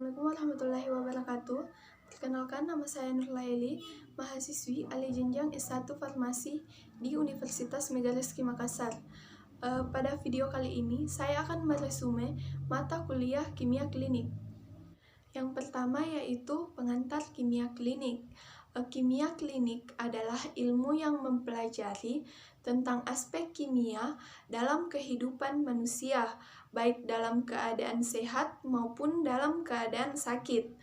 Assalamualaikum warahmatullahi wabarakatuh. Perkenalkan, nama saya Nurlaili, mahasiswi alih jenjang S1 Farmasi di Universitas Megariski Makassar. Pada video kali ini, saya akan meresume mata kuliah kimia klinik. Yang pertama yaitu pengantar kimia klinik. Kimia klinik adalah ilmu yang mempelajari tentang aspek kimia dalam kehidupan manusia, baik dalam keadaan sehat maupun dalam keadaan sakit,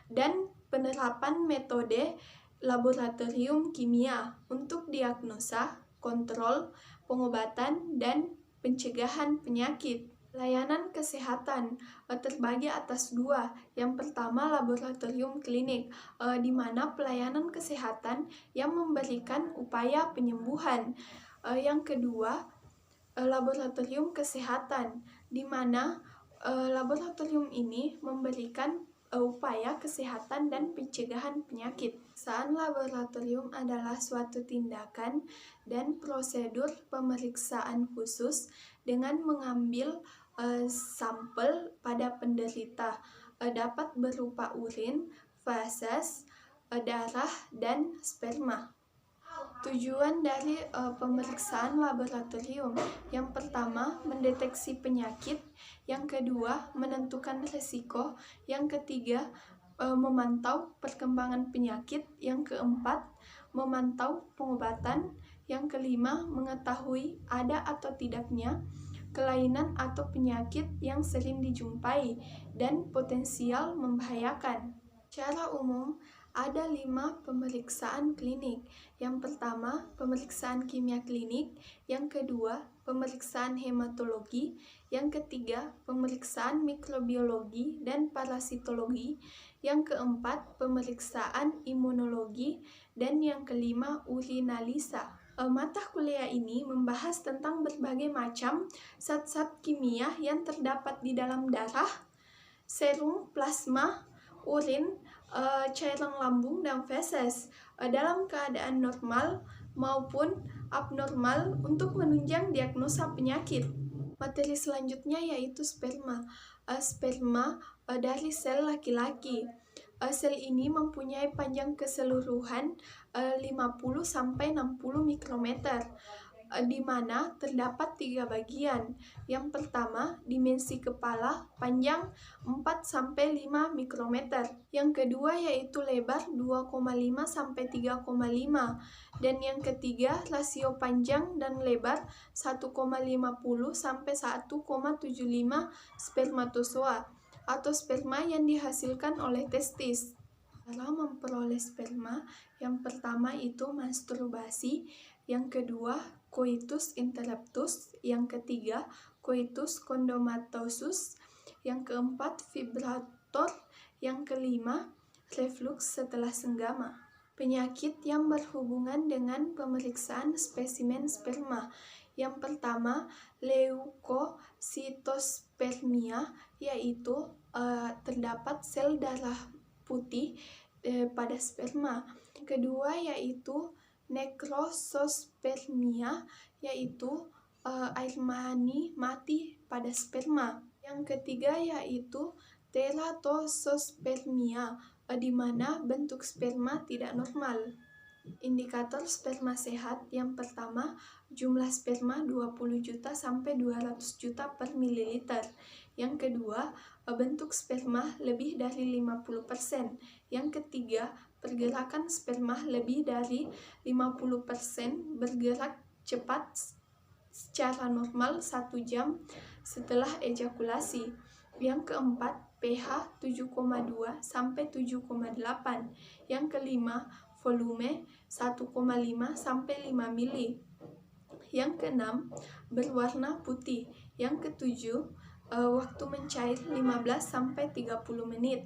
dan penerapan metode laboratorium kimia untuk diagnosa, kontrol, pengobatan, dan pencegahan penyakit. Layanan kesehatan terbagi atas dua. Yang pertama, laboratorium klinik, di mana pelayanan kesehatan yang memberikan upaya penyembuhan. Yang kedua, laboratorium kesehatan, di mana laboratorium ini memberikan upaya kesehatan dan pencegahan penyakit. Pemeriksaan laboratorium adalah suatu tindakan dan prosedur pemeriksaan khusus dengan mengambil sampel pada penderita, dapat berupa urin, feses, darah, dan sperma. Tujuan dari pemeriksaan laboratorium, yang pertama mendeteksi penyakit, yang kedua menentukan risiko, yang ketiga memantau perkembangan penyakit, yang keempat memantau pengobatan, yang kelima mengetahui ada atau tidaknya kelainan atau penyakit yang sering dijumpai dan potensial membahayakan. Secara umum, ada 5 pemeriksaan klinik. Yang pertama, pemeriksaan kimia klinik. Yang kedua, pemeriksaan hematologi. Yang ketiga, pemeriksaan mikrobiologi dan parasitologi. Yang keempat, pemeriksaan imunologi. Dan yang kelima, urinalisa. Mata kuliah ini membahas tentang berbagai macam zat-zat kimia yang terdapat di dalam darah, serum, plasma, urin, cairan lambung, dan feses dalam keadaan normal maupun abnormal untuk menunjang diagnosa penyakit. Materi selanjutnya yaitu sperma. Sperma dari sel laki-laki. Sel ini mempunyai panjang keseluruhan 50-60 mikrometer, di mana terdapat 3 bagian. Yang pertama, dimensi kepala panjang 4-5 mikrometer. Yang kedua yaitu lebar 2,5-3,5. Dan yang ketiga, rasio panjang dan lebar 1,50-1,75 spermatozoa atau sperma yang dihasilkan oleh testis. Cara memperoleh sperma, yang pertama itu masturbasi, yang kedua coitus interruptus, yang ketiga coitus condomatosus, yang keempat vibrator, yang kelima reflux setelah senggama. Penyakit yang berhubungan dengan pemeriksaan spesimen sperma. Yang pertama, leukositospermia, yaitu terdapat sel darah putih pada sperma. Kedua yaitu nekrosospermia, yaitu air mani mati pada sperma. Yang ketiga yaitu teratosospermia, di mana bentuk sperma tidak normal. Indikator sperma sehat, yang pertama, jumlah sperma 20 juta sampai 200 juta per mililiter. Yang kedua, bentuk sperma lebih dari 50%. Yang ketiga, pergerakan sperma lebih dari 50% bergerak cepat secara normal 1 jam setelah ejakulasi. Yang keempat, pH 7,2 sampai 7,8. Yang kelima, volume 1,5 sampai 5 mili. Yang keenam, berwarna putih. Yang ketujuh, waktu mencair 15 sampai 30 menit.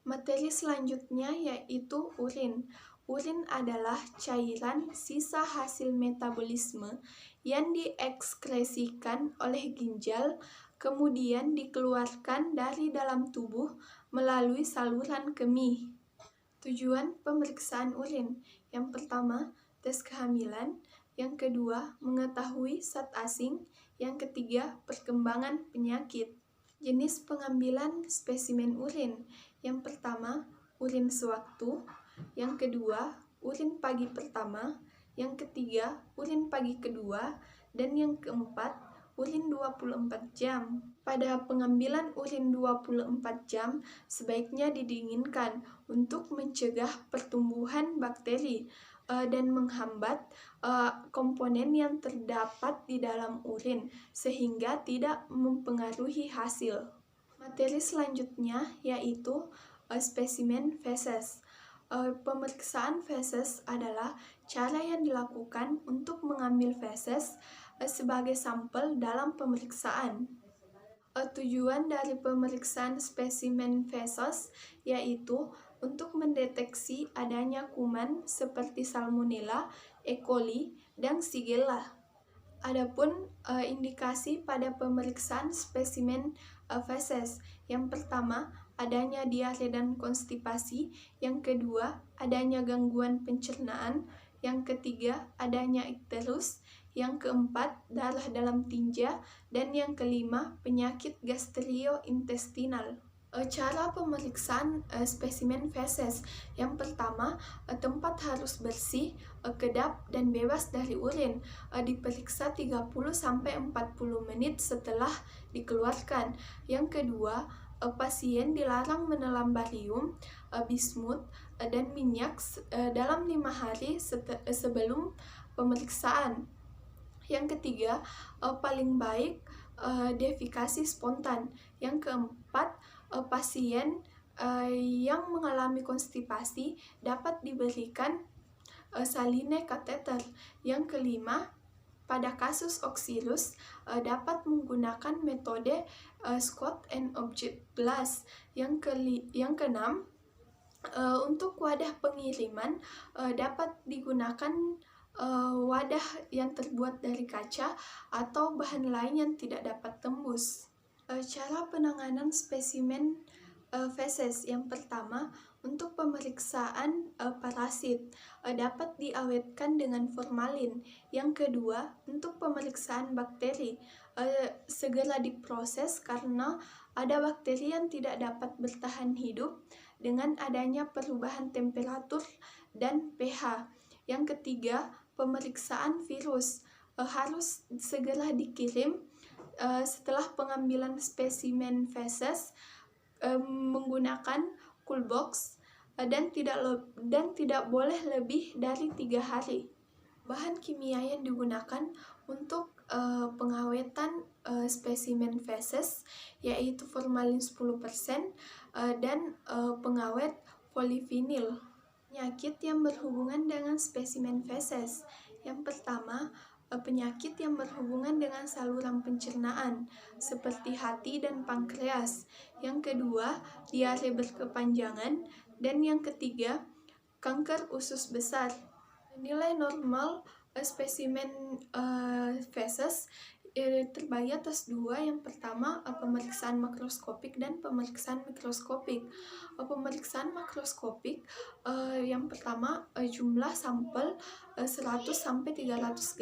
Materi selanjutnya yaitu urin. Urin adalah cairan sisa hasil metabolisme yang diekskresikan oleh ginjal, kemudian dikeluarkan dari dalam tubuh melalui saluran kemih. Tujuan pemeriksaan urin, yang pertama, tes kehamilan, yang kedua, mengetahui zat asing, yang ketiga, perkembangan penyakit. Jenis pengambilan spesimen urin. Yang pertama, urin sewaktu. Yang kedua, urin pagi pertama. Yang ketiga, urin pagi kedua. Dan yang keempat, urin 24 jam. Pada pengambilan urin 24 jam, sebaiknya didinginkan untuk mencegah pertumbuhan bakteri dan menghambat komponen yang terdapat di dalam urin sehingga tidak mempengaruhi hasil. Materi selanjutnya yaitu spesimen feses. Pemeriksaan feses adalah cara yang dilakukan untuk mengambil feses sebagai sampel dalam pemeriksaan. Tujuan dari pemeriksaan spesimen feses yaitu untuk mendeteksi adanya kuman seperti Salmonella, E. coli, dan Shigella. Adapun indikasi pada pemeriksaan spesimen feses. Yang pertama, adanya diare dan konstipasi. Yang kedua, adanya gangguan pencernaan. Yang ketiga, adanya ikterus. Yang keempat, darah dalam tinja. Dan yang kelima, penyakit gastrointestinal. Cara pemeriksaan spesimen feses. Yang pertama, tempat harus bersih, kedap, dan bebas dari urin. Diperiksa 30-40 menit setelah dikeluarkan. Yang kedua, pasien dilarang menelan barium, bismut, dan minyak dalam 5 hari sebelum pemeriksaan. Yang ketiga, paling baik defikasi spontan. Yang keempat, pasien yang mengalami konstipasi dapat diberikan saline kateter. Yang kelima, pada kasus oksirus dapat menggunakan metode Scott and Object Glass. Yang keenam, untuk wadah pengiriman dapat digunakan wadah yang terbuat dari kaca atau bahan lain yang tidak dapat tembus. Cara penanganan spesimen feses. Yang pertama, untuk pemeriksaan parasit dapat diawetkan dengan formalin. Yang kedua, untuk pemeriksaan bakteri segera diproses karena ada bakteri yang tidak dapat bertahan hidup dengan adanya perubahan temperatur dan pH. Yang ketiga, pemeriksaan virus harus segera dikirim setelah pengambilan spesimen feses menggunakan cool box dan tidak boleh lebih dari 3 hari. Bahan kimia yang digunakan untuk pengawetan spesimen feses yaitu formalin 10% dan pengawet polivinil. Penyakit yang berhubungan dengan spesimen feses. Yang pertama, penyakit yang berhubungan dengan saluran pencernaan seperti hati dan pankreas. Yang kedua, diare berkepanjangan. Dan yang ketiga, kanker usus besar. Nilai normal spesimen feses terbagi atas 2. Yang pertama, pemeriksaan makroskopik dan pemeriksaan mikroskopik. Pemeriksaan makroskopik yang pertama, jumlah sampel 100-300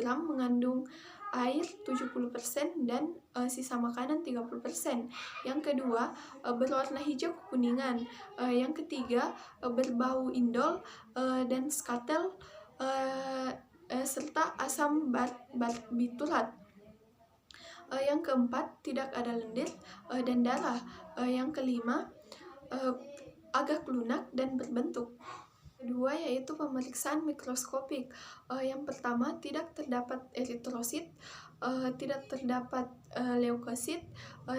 gram mengandung air 70% dan sisa makanan 30%. Yang kedua, berwarna hijau kekuningan. Yang ketiga, berbau indol dan skatel serta asam barbiturat. Yang keempat, tidak ada lendir dan darah. Yang kelima, agak lunak dan berbentuk. Kedua yaitu pemeriksaan mikroskopik. Yang pertama, tidak terdapat eritrosit, tidak terdapat leukosit,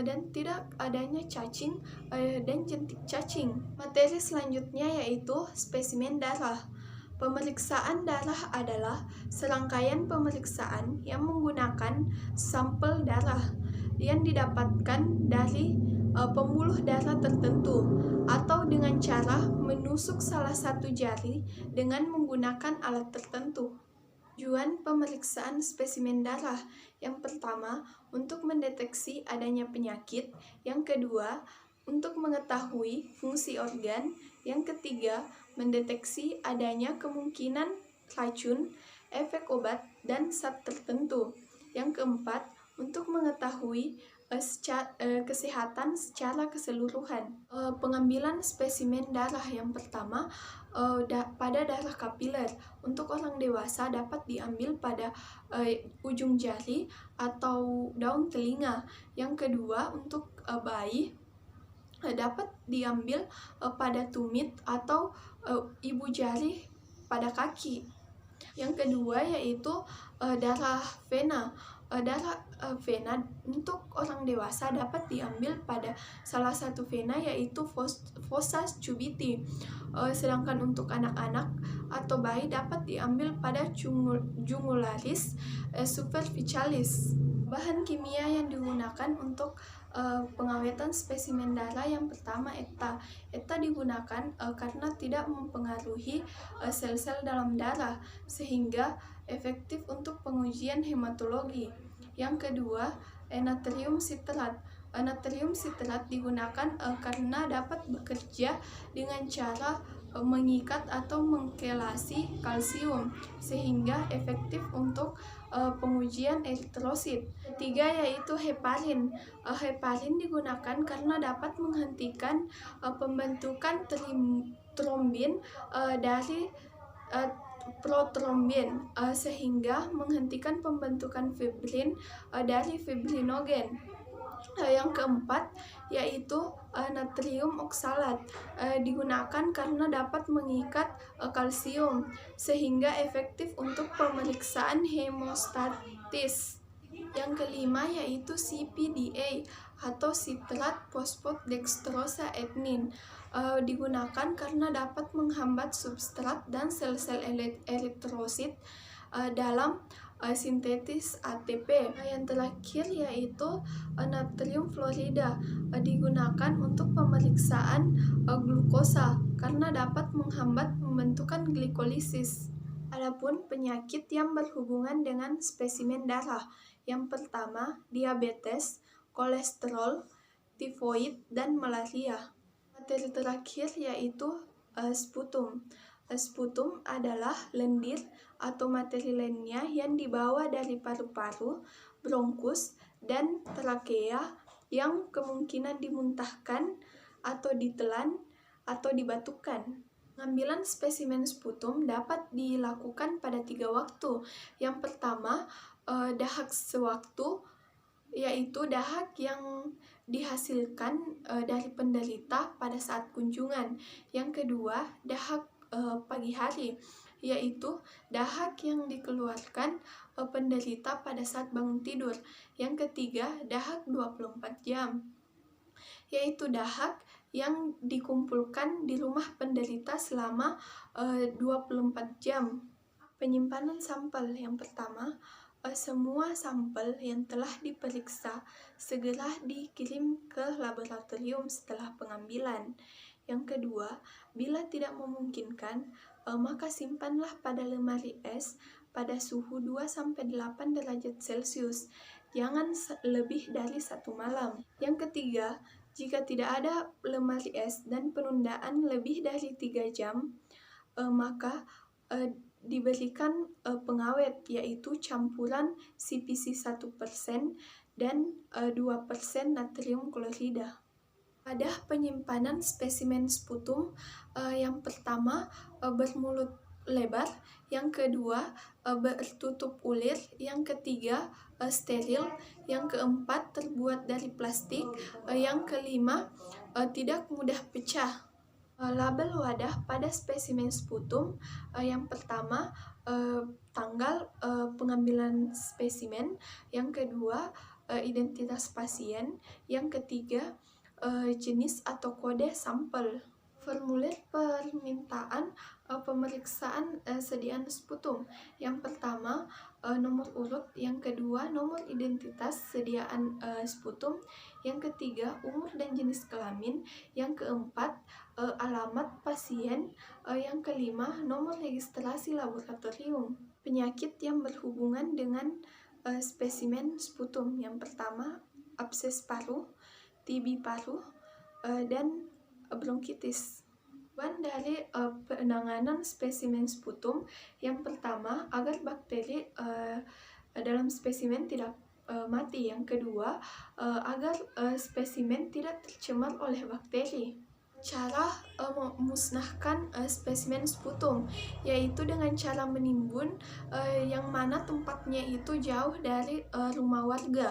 dan tidak adanya cacing dan jentik cacing. Materi selanjutnya yaitu spesimen darah. Pemeriksaan darah adalah serangkaian pemeriksaan yang menggunakan sampel darah yang didapatkan dari pembuluh darah tertentu atau dengan cara menusuk salah satu jari dengan menggunakan alat tertentu. Tujuan pemeriksaan spesimen darah. Yang pertama, untuk mendeteksi adanya penyakit. Yang kedua, untuk mengetahui fungsi organ. Yang ketiga, mendeteksi adanya kemungkinan racun, efek obat, dan zat tertentu. Yang keempat, untuk mengetahui kesehatan secara keseluruhan. Pengambilan spesimen darah yang pertama pada darah kapiler. Untuk orang dewasa dapat diambil pada ujung jari atau daun telinga. Yang kedua, untuk bayi dapat diambil pada tumit atau ibu jari pada kaki. Yang kedua yaitu darah vena. Darah vena untuk orang dewasa dapat diambil pada salah satu vena yaitu fossa cubiti. Sedangkan untuk anak-anak atau bayi dapat diambil pada jugularis superficialis. Bahan kimia yang digunakan untuk pengawetan spesimen darah yang pertama ETA. ETA digunakan karena tidak mempengaruhi sel-sel dalam darah sehingga efektif untuk pengujian hematologi. Yang kedua, natrium sitrat. Natrium sitrat digunakan karena dapat bekerja dengan cara mengikat atau mengkelasi kalsium sehingga efektif untuk pengujian eritrosit. Ketiga yaitu heparin. Heparin digunakan karena dapat menghentikan pembentukan trombin dari protrombin sehingga menghentikan pembentukan fibrin dari fibrinogen. Yang keempat yaitu natrium oksalat. Digunakan karena dapat mengikat kalsium sehingga efektif untuk pemeriksaan hemostatis. Yang kelima yaitu CPDA atau sitrat fosfodextrosa etnin. Digunakan karena dapat menghambat substrat dan sel-sel eritrosit dalam sintetis ATP. Yang terakhir yaitu natrium fluorida. Digunakan untuk pemeriksaan glukosa karena dapat menghambat pembentukan glikolisis. Adapun penyakit yang berhubungan dengan spesimen darah. Yang pertama, diabetes, kolesterol, tifoid, dan malaria. Materi terakhir yaitu sputum. Sputum adalah lendir atau materi lainnya yang dibawa dari paru-paru, bronkus, dan trakea yang kemungkinan dimuntahkan atau ditelan atau dibatukan. Pengambilan spesimen sputum dapat dilakukan pada 3 waktu. Yang pertama, dahak sewaktu, yaitu dahak yang dihasilkan dari penderita pada saat kunjungan. Yang kedua, dahak pagi hari, yaitu dahak yang dikeluarkan penderita pada saat bangun tidur. Yang ketiga, dahak 24 jam, yaitu dahak yang dikumpulkan di rumah penderita selama 24 jam. Penyimpanan sampel yang pertama, semua sampel yang telah diperiksa segera dikirim ke laboratorium setelah pengambilan. Yang kedua, bila tidak memungkinkan, maka simpanlah pada lemari es pada suhu 2-8 derajat Celcius. Jangan lebih dari 1 malam. Yang ketiga, jika tidak ada lemari es dan penundaan lebih dari 3 jam, maka diberikan pengawet yaitu campuran CPC 1% dan 2% natrium klorida. Pada penyimpanan spesimen sputum, yang pertama bermulut lebar, yang kedua bertutup ulir, yang ketiga steril, yang keempat terbuat dari plastik, yang kelima tidak mudah pecah. Label wadah pada spesimen sputum, yang pertama tanggal pengambilan spesimen, yang kedua identitas pasien, yang ketiga jenis atau kode sampel. Formulir permintaan pemeriksaan sediaan sputum. Yang pertama nomor urut, yang kedua nomor identitas sediaan sputum, yang ketiga umur dan jenis kelamin, yang keempat alamat pasien, yang kelima nomor registrasi laboratorium. Penyakit yang berhubungan dengan spesimen sputum. Yang pertama abses paru, TB paru, dan bronkitis. Tujuan dari penanganan spesimen sputum, yang pertama agar bakteri dalam spesimen tidak mati. Yang kedua, agar spesimen tidak tercemar oleh bakteri. Cara memusnahkan spesimen sputum, yaitu dengan cara menimbun yang mana tempatnya itu jauh dari rumah warga.